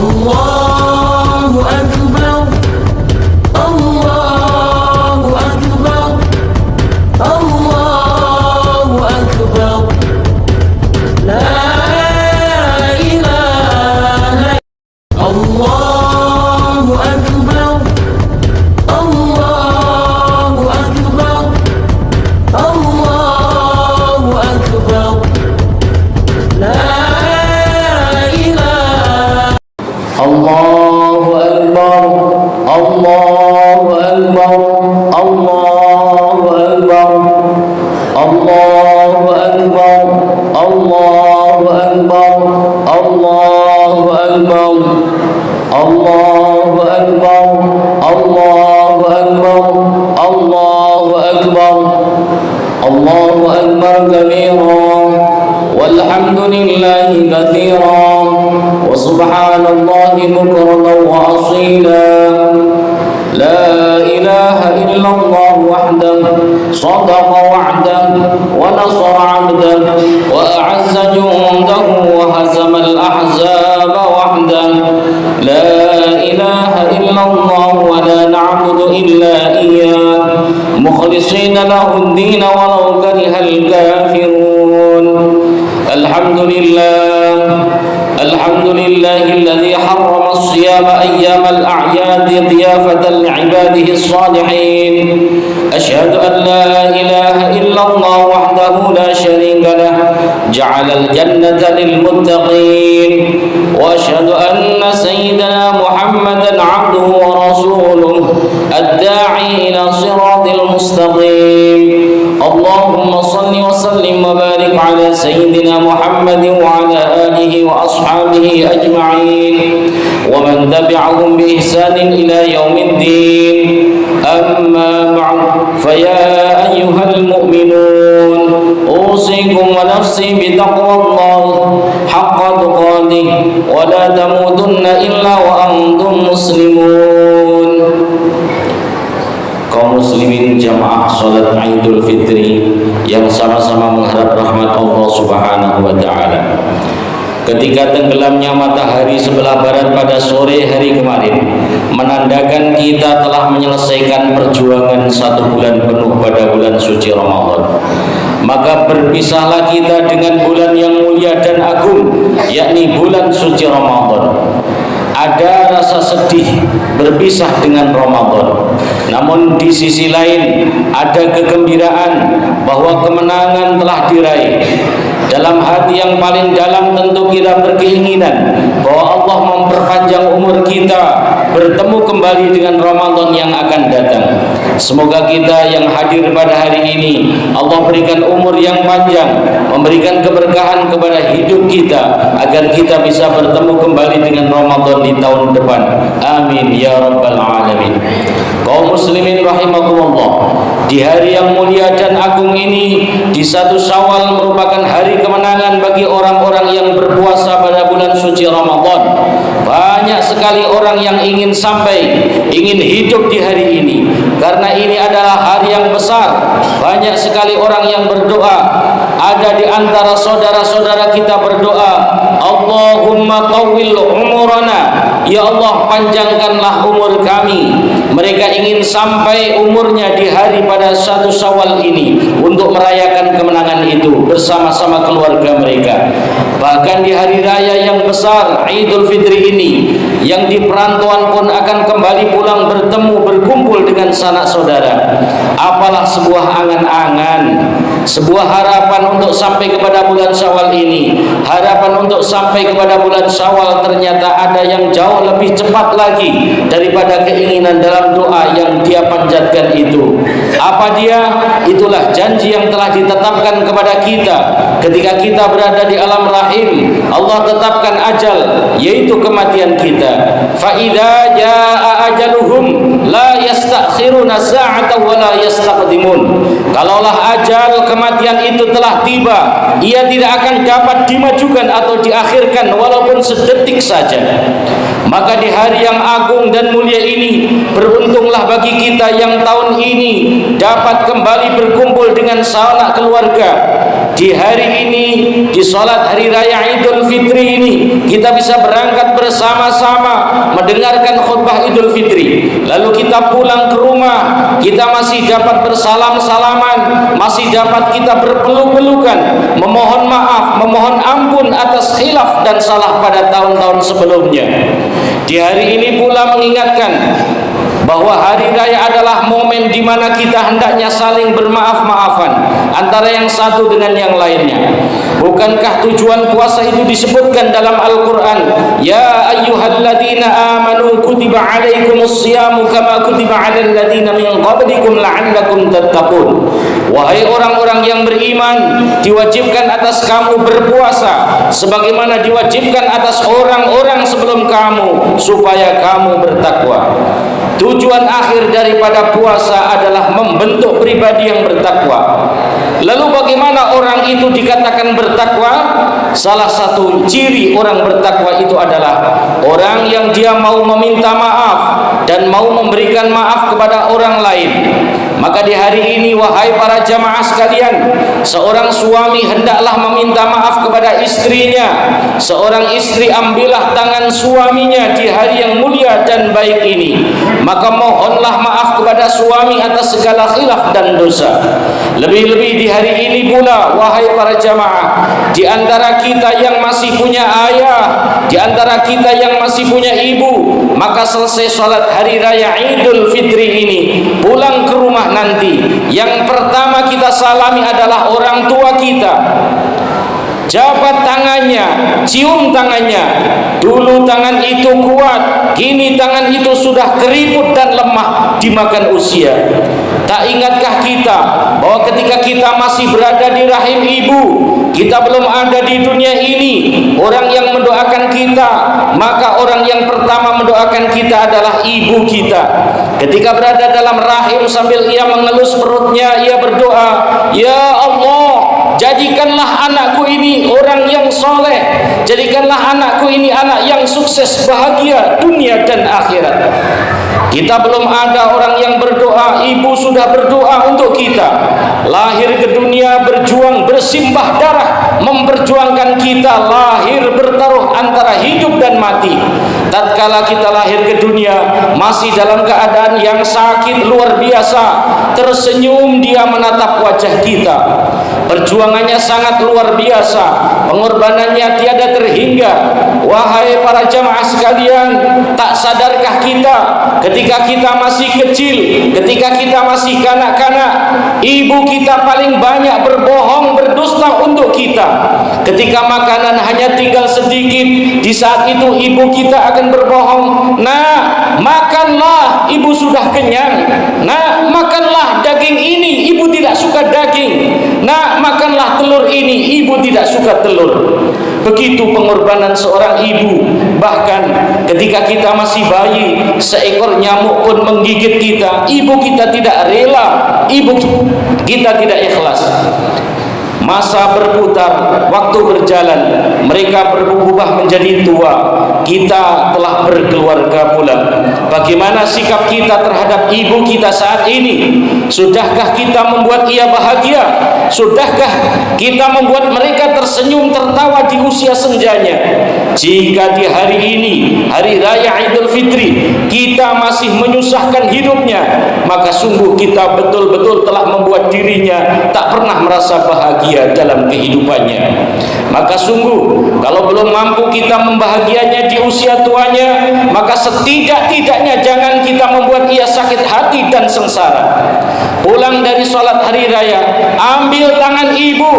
Allahu Akbar, Allahu Akbar, Allahu Akbar, la ilaha Allahu Akbar, Allahu Akbar, Allahu Akbar, la ilaha Allahu Akbar, Allahu Akbar, Allahu Akbar, Allahu Akbar, Allahu Akbar, Allahu Akbar, Allahu Akbar, Allahu Akbar, Allahu Akbar, Allahu Akbar kabiran, walhamdulillahi katsiran, wa subhanallahi bukratan wa asila. La ilaha illallah wahdahu sadaqa wa'dahu wa nasara 'abdahu wa a'azza jundahu wa hazama al-ahzaba wahdahu. La ilaha illallah wa la na'budu illa iyyah mukhlishina lahu ad-din walau karihal kafirun. Alhamdulillahilladzi harrama as-siyama ayyamal a'yadi dhiyafatan li'ibadihi as-salihin. Asyhadu an la ilaha illallah wahdahu la syarika lah ja'ala al-jannata lil muttaqin. Wa asyhadu anna sayyidana Muhammadan 'abduhu wa rasuluhu ad-da'i ila siratil mustaqim. Allahumma salli wa sallim wa barik ala sayyidina Muhammadin wa ala alihi wa ashabihi ajma'in wa man tabi'ahum bi ihsanin ila yaumiddin. Amma ba'd, fa ya ayyuhal mu'minun usikum wa nafsi bi taqwallahi haqqa tuqatih wa la tamutunna illa wa antum muslimun. Kaum muslimin jamaah salat Idul Fitri yang sama-sama mengharap rahmat Allah Subhanahu wa taala. Ketika tenggelamnya matahari sebelah barat pada sore hari kemarin menandakan kita telah menyelesaikan perjuangan 1 bulan penuh pada bulan suci Ramadan, maka berpisahlah kita dengan bulan yang mulia dan agung, yakni bulan suci Ramadan. Ada rasa sedih berpisah dengan Ramadan, namun di sisi lain ada kegembiraan bahwa kemenangan telah diraih. Dalam hati yang paling dalam tentu kita berkeinginan bahwa Allah memperpanjang umur kita bertemu kembali dengan Ramadan yang akan datang. Semoga kita yang hadir pada hari ini Allah berikan umur yang panjang, memberikan keberkahan kepada hidup kita agar kita bisa bertemu kembali dengan Ramadan di tahun depan. Amin ya rabbal alamin. Kaum muslimin rahimakumullah, di hari yang mulia dan agung ini, di 1 Syawal merupakan hari kemenangan bagi orang-orang yang berpuasa pada bulan suci Ramadan. Banyak sekali orang yang ingin hidup di hari ini, karena ini adalah hari yang besar. Banyak sekali orang yang berdoa. Ada di antara saudara-saudara kita berdoa, Allahumma tawwil umurana, ya Allah panjangkanlah umur kami. Mereka ingin sampai umurnya di hari pada 1 Syawal ini untuk merayakan kemenangan itu bersama-sama keluarga mereka. Bahkan di hari raya yang besar Idul Fitri ini, yang di perantauan pun akan kembali pulang bertemu berkumpul dengan sanak saudara. Apalah sebuah angan-angan, sebuah harapan untuk sampai kepada bulan Syawal ini. Harapan untuk sampai kepada bulan Syawal ternyata ada yang jauh lebih cepat lagi daripada keinginan dalam doa yang dia panjatkan itu. Apa dia? Itulah janji yang telah ditetapkan kepada kita ketika kita berada di alam rahim. Allah tetapkan ajal, yaitu kematian kita. Fa idza jaa ajaluhum la yastakhiruna sa'atan wa la yastaqdimun. Kalaulah ajal kematian itu telah tiba, ia tidak akan dapat dimajukan atau diakhirkan walaupun sedetik saja. Maka di hari yang agung dan mulia ini, beruntunglah bagi kita yang tahun ini dapat kembali berkumpul dengan sanak keluarga, di hari ini, di salat hari raya Idul Fitri ini, kita bisa berangkat bersama-sama mendengarkan khutbah Idul Fitri, lalu kita pulang ke rumah, kita masih dapat bersalam-salaman, masih dapat kita berpeluk-pelukan, memohon maaf, memohon ampun atas khilaf dan salah pada tahun-tahun sebelumnya. Di hari ini pula mengingatkan bahwa hari raya adalah momen di mana kita hendaknya saling bermaaf-maafan antara yang satu dengan yang lainnya. Bukankah tujuan puasa itu disebutkan dalam Al-Quran? Ya ayyuhalladzina amanu kutiba alaikumus siyamu kama kutiba alal ladzina min qablikum la'allakum tattaqun. Wahai orang-orang yang beriman, diwajibkan atas kamu berpuasa sebagaimana diwajibkan atas orang-orang sebelum kamu, supaya kamu bertakwa. Tujuan akhir daripada puasa adalah membentuk pribadi yang bertakwa. Lalu bagaimana orang itu dikatakan bertakwa? Salah satu ciri orang bertakwa itu adalah orang yang dia mau meminta maaf dan mau memberikan maaf kepada orang lain. Maka di hari ini, wahai para jamaah sekalian, seorang suami hendaklah meminta maaf kepada istrinya. Seorang istri ambillah tangan suaminya di hari yang mulia dan baik ini. Maka mohonlah maaf kepada suami atas segala khilaf dan dosa. Lebih-lebih di hari ini pula, wahai para jamaah, di antara kita yang masih punya ayah, di antara kita yang masih punya ibu, maka selesai salat hari raya Idul Fitri ini, pulang ke rumah nanti, yang pertama kita salami adalah orang tua kita. Jabat tangannya, cium tangannya. Dulu tangan itu kuat, kini tangan itu sudah keriput dan lemah dimakan usia. Tak ingatkah kita bahwa ketika kita masih berada di rahim ibu, kita belum ada di dunia ini, orang yang mendoakan kita, maka orang yang pertama mendoakan kita adalah ibu kita. Ketika berada dalam rahim sambil ia mengelus perutnya, ia berdoa, Ya Allah, jadikanlah anakku ini orang yang soleh, jadikanlah anakku ini anak yang sukses, bahagia dunia dan akhirat. Kita belum ada orang yang berdoa, ibu sudah berdoa untuk kita. Lahir ke dunia, berjuang, bersimbah darah, memperjuangkan kita lahir bertaruh antara hidup dan mati. Tatkala kita lahir ke dunia masih dalam keadaan yang sakit luar biasa, tersenyum dia menatap wajah kita. Perjuangannya sangat luar biasa, pengorbanannya tiada terhingga. Wahai para jamaah sekalian, tak sadarkah kita ketika kita masih kecil, ketika kita masih kanak-kanak, ibu kita paling banyak berbohong, berdusta untuk kita. Ketika makanan hanya tinggal sedikit, di saat itu ibu kita akan berbohong, Nak, makanlah, ibu sudah kenyang. Nak, makanlah daging ini, ibu tidak suka daging. Nak, makanlah telur ini, ibu tidak suka telur. Begitu pengorbanan seorang ibu. Bahkan ketika kita masih bayi, seekor nyamuk pun menggigit kita, ibu kita tidak rela, ibu kita tidak ikhlas. Masa berputar, waktu berjalan, mereka berubah menjadi tua, kita telah berkeluarga pula. Bagaimana sikap kita terhadap ibu kita saat ini? Sudahkah kita membuat ia bahagia? Sudahkah kita membuat mereka tersenyum tertawa di usia senjanya? Jika di hari ini, hari raya Idul Fitri, kita masih menyusahkan hidupnya, maka sungguh kita betul-betul telah membuat dirinya tak pernah merasa bahagia dalam kehidupannya. Maka sungguh kalau belum mampu kita membahagianya di usia tuanya, maka setidak-tidaknya jangan kita membuat ia sakit hati dan sengsara. Pulang dari sholat hari raya, ambil tangan ibu,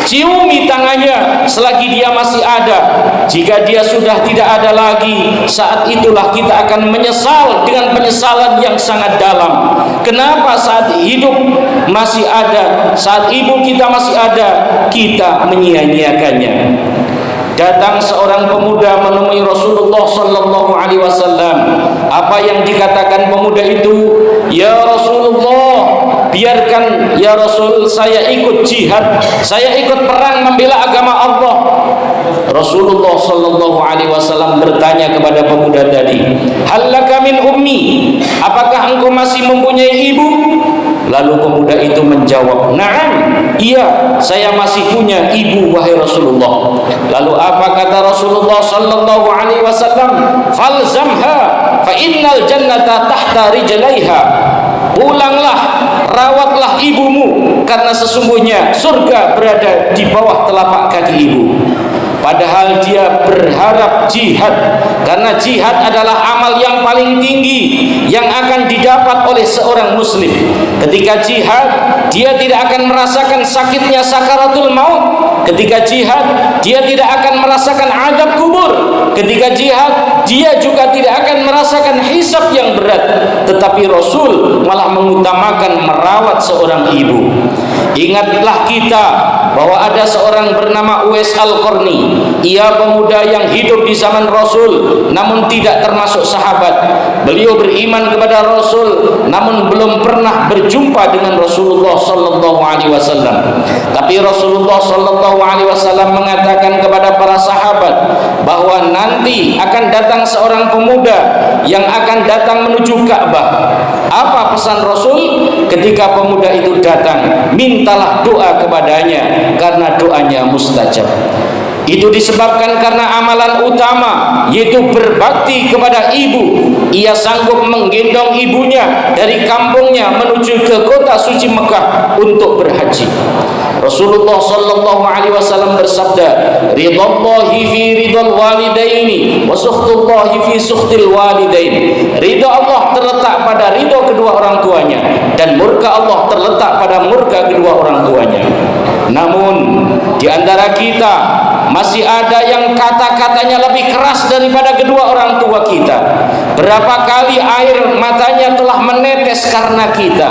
ciumi tangannya selagi dia masih ada. Jika dia sudah tidak ada lagi, saat itulah kita akan menyesal dengan penyesalan yang sangat dalam. Kenapa saat hidup masih ada, saat ibu kita masih ada, kita menyia-nyiakannya? Datang seorang pemuda menemui Rasulullah sallallahu alaihi wasallam. Apa yang dikatakan pemuda itu? Ya Rasulullah, biarkan ya Rasul saya ikut jihad, saya ikut perang membela agama Allah. Rasulullah sallallahu alaihi wasallam bertanya kepada pemuda tadi, "Hal laka min ummi?" Apakah engkau masih mempunyai ibu? Lalu pemuda itu menjawab, "Na'am, iya, saya masih punya ibu wahai Rasulullah." Lalu apa kata Rasulullah sallallahu alaihi wasallam? "Falzamha fa innal jannata tahta rijlaiha." Pulanglah, rawatlah ibumu, karena sesungguhnya surga berada di bawah telapak kaki ibu. Padahal dia berharap jihad, karena jihad adalah amal yang paling tinggi yang akan didapat oleh seorang muslim. Ketika jihad, dia tidak akan merasakan sakitnya sakaratul maut. Ketika jihad, dia tidak akan merasakan azab kubur. Ketika jihad, dia juga tidak akan merasakan hisab yang berat. Tetapi Rasul malah mengutamakan merawat seorang ibu. Ingatlah kita bahwa ada seorang bernama Uwais Al-Qarni. Ia pemuda yang hidup di zaman Rasul namun tidak termasuk sahabat. Beliau beriman kepada Rasul namun belum pernah berjumpa dengan Rasulullah sallallahu alaihi wasallam. Tapi Rasulullah sallallahu alaihi wasallam mengatakan kepada para sahabat bahwa nanti akan datang seorang pemuda yang akan datang menuju Ka'bah. Apa pesan Rasul ketika pemuda itu datang? Mintalah doa kepadanya karena doanya mustajab. Itu disebabkan karena amalan utama, yaitu berbakti kepada ibu. Ia sanggup menggendong ibunya dari kampungnya menuju ke kota suci Mekah untuk berhaji. Rasulullah sallallahu alaihi wasallam bersabda, "Ridallahi fi ridal walidaini wa sukhtullahi fi sukhtil walidain." Ridha Allah terletak pada ridha kedua orang tuanya dan murka Allah terletak pada murka kedua orang tuanya. Namun di antara kita masih ada yang kata-katanya lebih keras daripada kedua orang tua kita. Berapa kali air matanya telah menetes karena kita.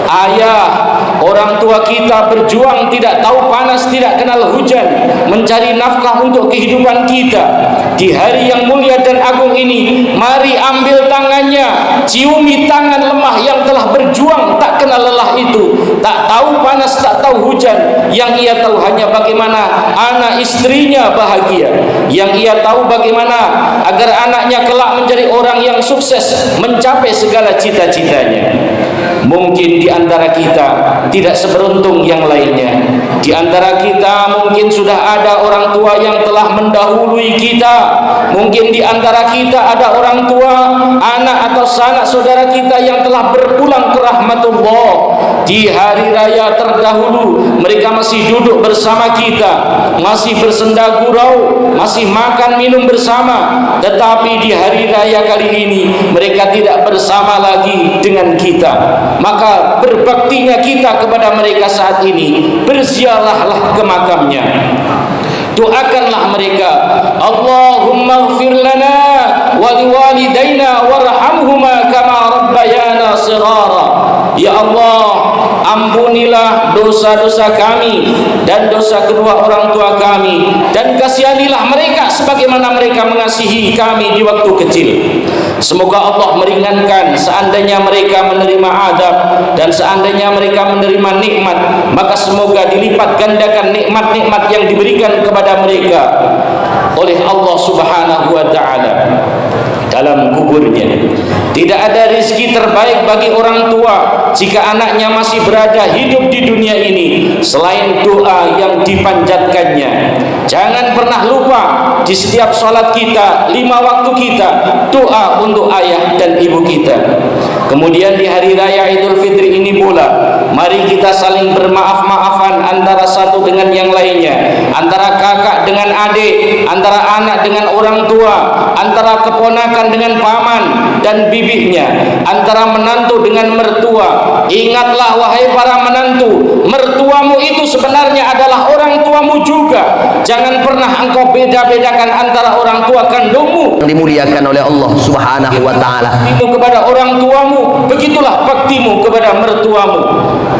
Ayah, orang tua kita berjuang tidak tahu panas, tidak kenal hujan, mencari nafkah untuk kehidupan kita. Di hari yang mulia dan agung ini, mari ambil tangannya, ciumi tangan lemah yang telah berjuang tak kenal lelah itu, tak tahu panas, tak tahu hujan. Yang ia tahu hanya bagaimana anak istrinya bahagia. Yang ia tahu bagaimana agar anaknya kelak menjadi orang yang sukses, mencapai segala cita-citanya. Mungkin di antara kita tidak seberuntung yang lainnya. Di antara kita mungkin sudah ada orang tua yang telah mendahului kita. Mungkin di antara kita ada orang tua, anak atau sanak saudara kita yang telah berpulang ke rahmatullah. Di hari raya terdahulu mereka masih duduk bersama kita, masih bersenda gurau, masih makan minum bersama. Tetapi di hari raya kali ini mereka tidak bersama lagi dengan kita. Maka berbaktinya kita kepada mereka saat ini, berziarahlah ke makamnya, doakanlah mereka, Allahumma ighfir lana wa liwalidaina warhamhuma kama rabbayana shighara. Ya Allah, ampunilah dosa-dosa kami dan dosa kedua orang tua kami, dan kasihanilah mereka sebagaimana mereka mengasihi kami di waktu kecil. Semoga Allah meringankan seandainya mereka menerima azab, dan seandainya mereka menerima nikmat, maka semoga dilipat gandakan nikmat-nikmat yang diberikan kepada mereka oleh Allah Subhanahu wa taala dalam kuburnya. Tidak ada rezeki terbaik bagi orang tua jika anaknya masih berada hidup di dunia ini selain doa yang dipanjatkannya. Jangan pernah lupa di setiap salat kita, 5 waktu kita, doa untuk ayah dan ibu kita. Kemudian di hari raya Idul Fitri ini pula, mari kita saling bermaaf-maafan antara satu dengan yang lainnya, antara kakak dengan adik, antara anak dengan orang tua, antara keponakan dengan paman dan bibinya, antara menantu dengan mertua. Ingatlah wahai para menantu, mertuamu itu sebenarnya adalah orang tuamu juga. Jangan pernah engkau beda-bedakan antara orang tua kandungmu. Dimuliakan oleh Allah Subhanahu wa taala. Baktimu kepada orang tuamu, begitulah baktimu kepada mertuamu.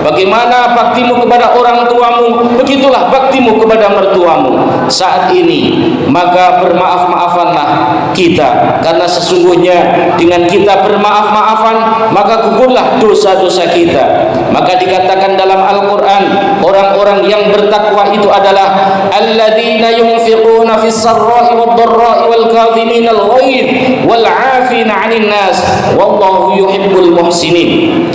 Bagaimana baktimu kepada orang tuamu, begitulah baktimu kepada mertuamu. Saat ini maka bermaaf-maafanlah kita, karena sesungguhnya dengan kita bermaaf-maafan maka gugurlah dosa-dosa kita. Maka dikatakan dalam Al-Quran, orang-orang yang bertakwa itu adalah alladzina yunfiquna fis sarra'i wad dharra'i wal kadhimina al ghaidh wal 'afina 'anil nas wallahu yuhibbul muhsinin.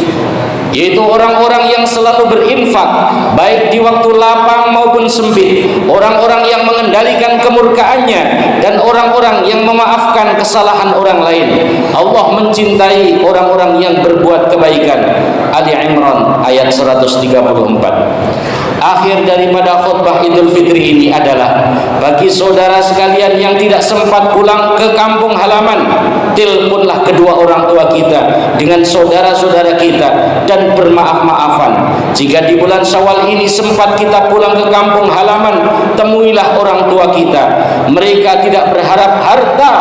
yaitu orang-orang yang selalu berinfak baik di waktu lapang maupun sempit, orang-orang yang mengendalikan kemurkaannya, dan orang-orang yang memaafkan kesalahan orang lain. Allah mencintai orang-orang yang berbuat kebaikan. Ali Imran ayat 134. Akhir daripada khutbah Idul Fitri ini adalah bagi saudara sekalian yang tidak sempat pulang ke kampung halaman, teleponlah kedua orang tua kita dengan saudara-saudara kita dan bermaaf-maafan. Jika di bulan Syawal ini sempat kita pulang ke kampung halaman, temuilah orang tua kita. Mereka tidak berharap harta,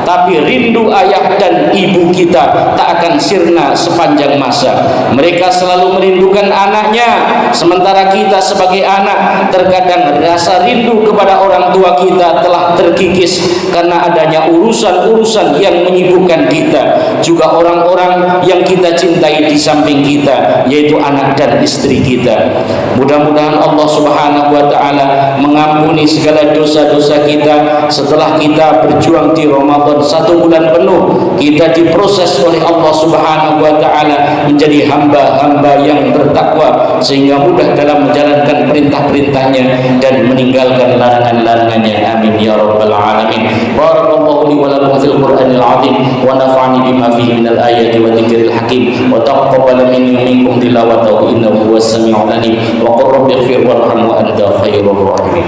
tapi rindu ayah dan ibu kita tak akan sirna sepanjang masa. Mereka selalu merindukan anaknya, sementara kita sebagai anak terkadang rasa rindu kepada orang tua kita telah terkikis karena adanya urusan-urusan yang menyibukkan kita, juga orang-orang yang kita cintai di samping kita, yaitu anak dan istri kita. Mudah-mudahan Allah Subhanahu wa taala mengampuni segala dosa-dosa kita setelah kita berjuang di Ramadan 1 bulan penuh. Kita diproses oleh Allah Subhanahu wa taala menjadi hamba-hamba yang bertakwa, sehingga mudah dalam menjalankan perintah-perintahnya dan meninggalkan larangan-larangannya. Amin ya rabbal alamin. Barakallahu li wa lakum fil Qur'anil azim wa nafa'ani bima fihi minal ayati wa dzikril hakim wa taqabbal minni wa minkum tilawatahu innahu huwas samiul alim wa qur rabbighfir warham wa anta khairur rahimin.